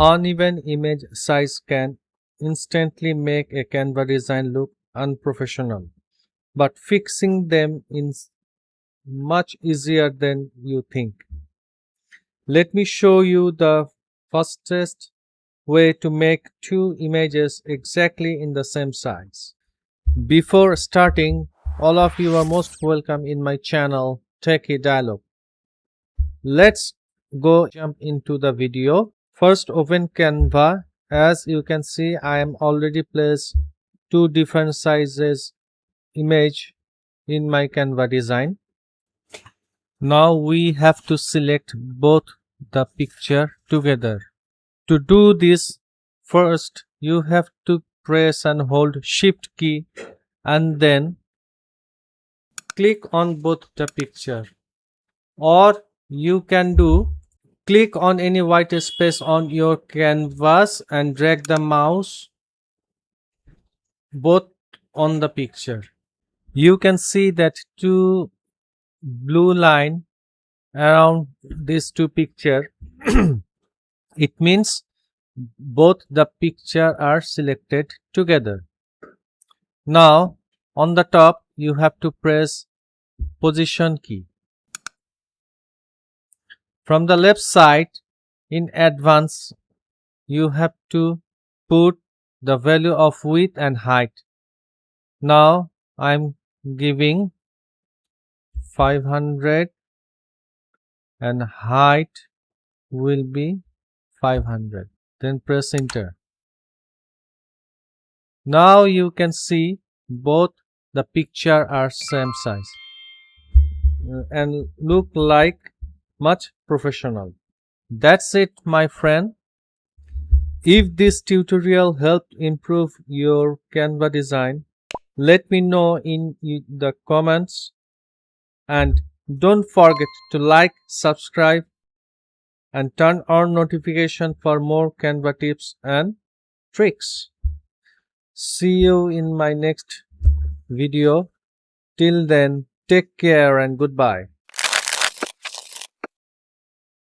Uneven image size can instantly make a Canva design look unprofessional, but fixing them is much easier than you think. Let me show you the fastest way to make two images exactly in the same size. Before starting, all of you are most welcome in my channel Techie Dialogue. Let's go jump into the video. First, open Canva. As you can see, I am already placed two different sizes image in my Canva design. Now we have to select both the picture together. To do this, first you have to press and hold Shift key and then click on both the picture, or you can do click on any white space on your canvas and drag the mouse both on the picture. You can see that two blue line around these two picture. It means both the picture are selected together. Now on the top you have to press position key. From the left side in advance you have to put the value of width and height. Now I'm giving 500 and height will be 500. Then press enter. Now you can see both the picture are same size and look like much professional. That's it, my friend. If this tutorial helped improve your Canva design, let me know in the comments, and don't forget to like, subscribe and turn on notification for more Canva tips and tricks. See you in my next video. Till then, take care and goodbye.